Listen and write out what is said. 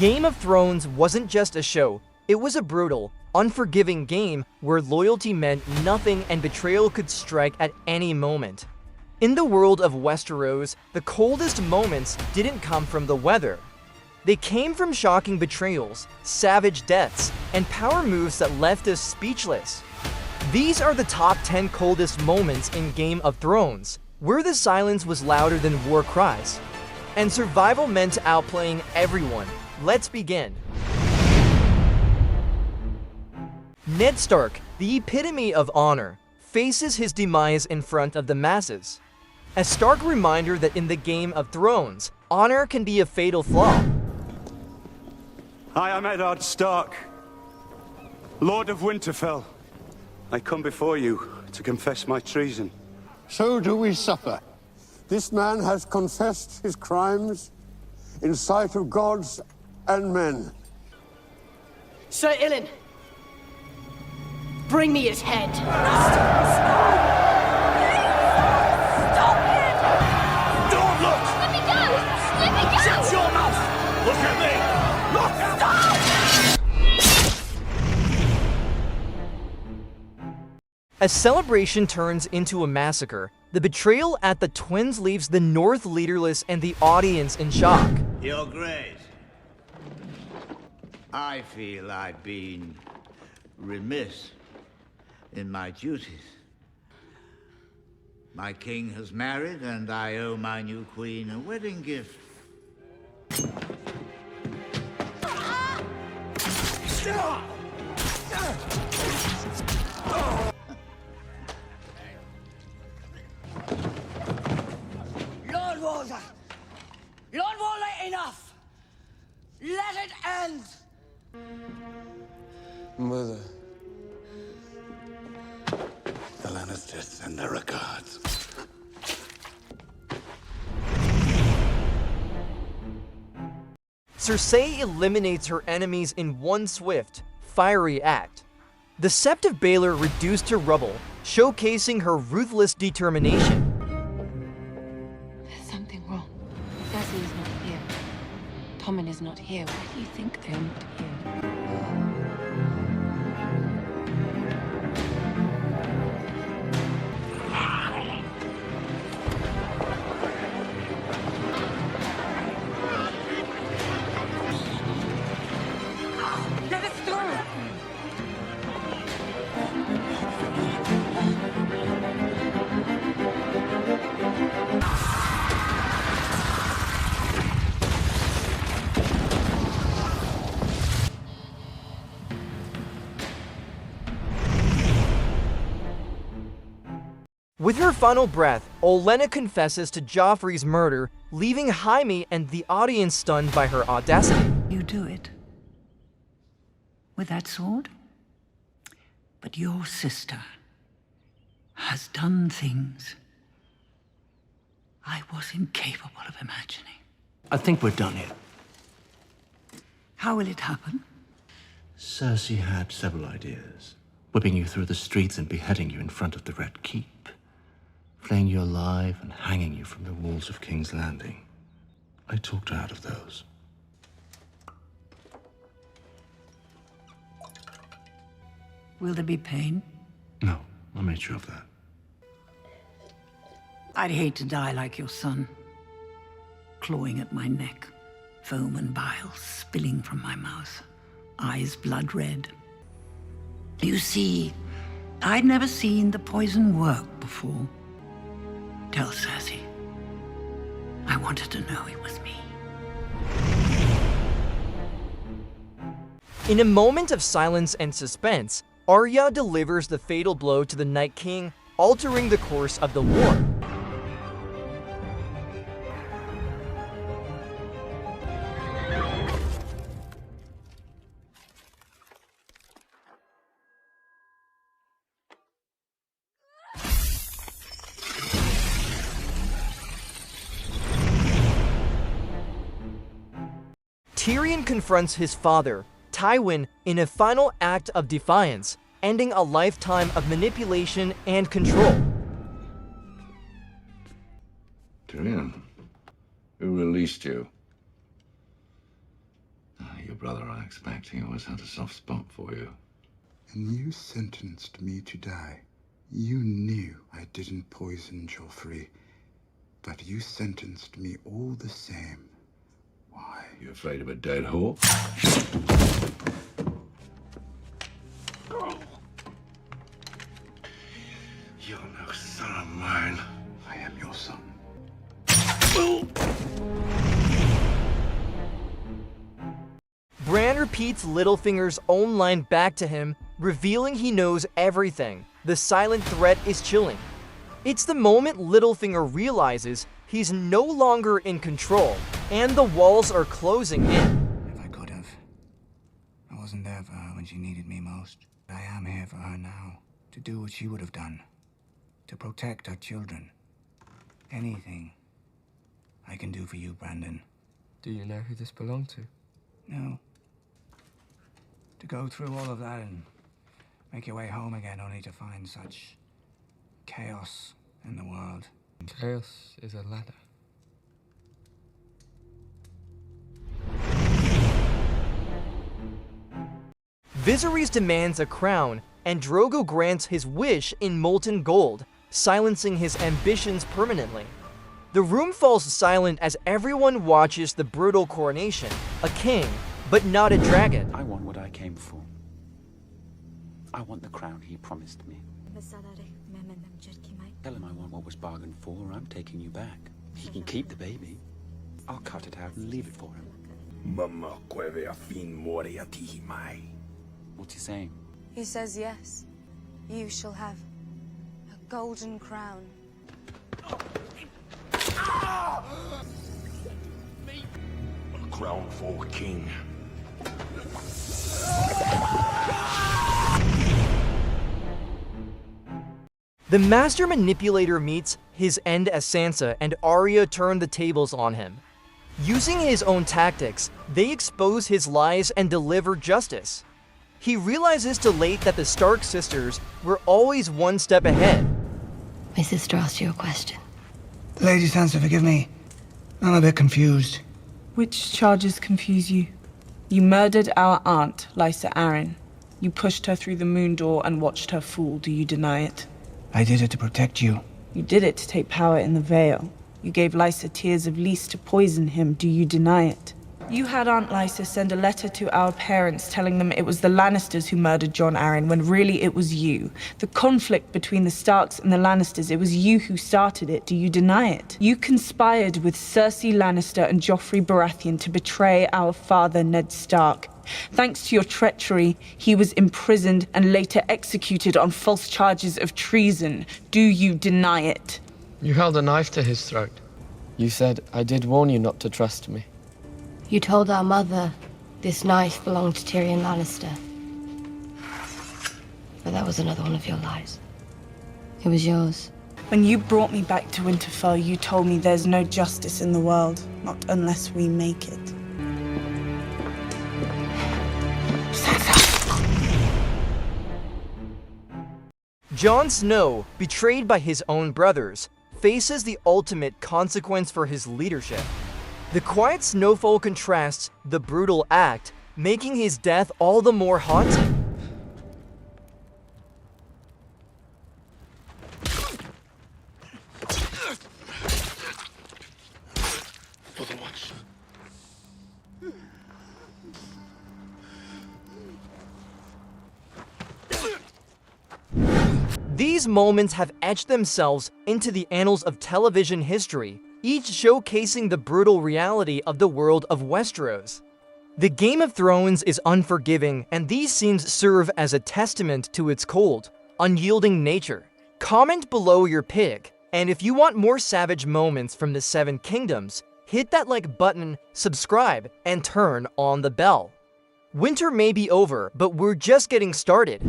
Game of Thrones wasn't just a show, it was a brutal, unforgiving game where loyalty meant nothing and betrayal could strike at any moment. In the world of Westeros, the coldest moments didn't come from the weather. They came from shocking betrayals, savage deaths, and power moves that left us speechless. These are the top 10 coldest moments in Game of Thrones, where the silence was louder than war cries. And survival meant outplaying everyone. Let's begin. Ned Stark, the epitome of honor, faces his demise in front of the masses. A stark reminder that in the Game of Thrones, honor can be a fatal flaw. I am Eddard Stark, Lord of Winterfell. I come before you to confess my treason. So do we suffer. This man has confessed his crimes in sight of gods and men. Sir Ilyn, bring me his head. Stop him! Don't look! Let me go! Let me go! Shut your mouth! Look at me! Look! Stop! As celebration turns into a massacre, the betrayal at the Twins leaves the North leaderless and the audience in shock. Your Grace, I feel I've been remiss in my duties. My king has married, and I owe my new queen a wedding gift. Lord Walder! Lord Walder, enough! Let it end! Mother. The Lannisters send their regards. Cersei eliminates her enemies in one swift, fiery act. The Sept of Baelor reduced to rubble, showcasing her ruthless determination. There's something wrong. Cersei is not here. Tommen is not here. Why do you think they are not here? Let us through! With her final breath, Olenna confesses to Joffrey's murder, leaving Jaime and the audience stunned by her audacity. You do it. With that sword? But your sister has done things I was incapable of imagining. I think we're done here. How will it happen? Cersei had several ideas. Whipping you through the streets and beheading you in front of the Red Keep. Flaying you alive and hanging you from the walls of King's Landing. I talked her out of those. Will there be pain? No, I made sure of that. I'd hate to die like your son. Clawing at my neck. Foam and bile spilling from my mouth. Eyes blood red. You see, I'd never seen the poison work before. Tell Cersei. I wanted to know it was me. In a moment of silence and suspense, Arya delivers the fatal blow to the Night King, altering the course of the war. Tyrion confronts his father, Tywin, in a final act of defiance, ending a lifetime of manipulation and control. Tyrion, who released you? your brother, I expect. He always had a soft spot for you. And you sentenced me to die. You knew I didn't poison Joffrey, but you sentenced me all the same. Why? You afraid of a dead horse? You're no son of mine. I am your son. Bran repeats Littlefinger's own line back to him, revealing he knows everything. The silent threat is chilling. It's the moment Littlefinger realizes he's no longer in control, and the walls are closing in. If I could have. I wasn't there for her when she needed me most. I am here for her now, to do what she would have done. To protect her children. Anything I can do for you, Brandon. Do you know who this belonged to? No. To go through all of that and make your way home again only to find such chaos in the world. Chaos is a ladder. Viserys demands a crown, and Drogo grants his wish in molten gold, silencing his ambitions permanently. The room falls silent as everyone watches the brutal coronation, a king, but not a dragon. I want what I came for. I want the crown he promised me. Tell him I want what was bargained for, or I'm taking you back. He can keep the baby. I'll cut it out and leave it for him. What's he saying? He says yes. You shall have a golden crown. A crown for a king. The Master Manipulator meets his end as Sansa, and Arya turn the tables on him. Using his own tactics, they expose his lies and deliver justice. He realizes too late that the Stark sisters were always one step ahead. My sister asked you a question. Lady Sansa, forgive me. I'm a bit confused. Which charges confuse you? You murdered our aunt, Lysa Arryn. You pushed her through the moon door and watched her fall. Do you deny it? I did it to protect you. You did it to take power in the Vale. You gave Lysa tears of Lys to poison him. Do you deny it? You had Aunt Lysa send a letter to our parents telling them it was the Lannisters who murdered Jon Arryn, when really it was you. The conflict between the Starks and the Lannisters, it was you who started it. Do you deny it? You conspired with Cersei Lannister and Joffrey Baratheon to betray our father, Ned Stark. Thanks to your treachery, he was imprisoned and later executed on false charges of treason. Do you deny it? You held a knife to his throat. You said, I did warn you not to trust me. You told our mother this knife belonged to Tyrion Lannister. But that was another one of your lies. It was yours. When you brought me back to Winterfell, you told me there's no justice in the world, not unless we make it. Jon Snow, betrayed by his own brothers, faces the ultimate consequence for his leadership. The quiet snowfall contrasts the brutal act, making his death all the more haunting. For the watch. These moments have etched themselves into the annals of television history, each showcasing the brutal reality of the world of Westeros. The Game of Thrones is unforgiving, and these scenes serve as a testament to its cold, unyielding nature. Comment below your pick, and if you want more savage moments from the Seven Kingdoms, hit that like button, subscribe, and turn on the bell. Winter may be over, but we're just getting started.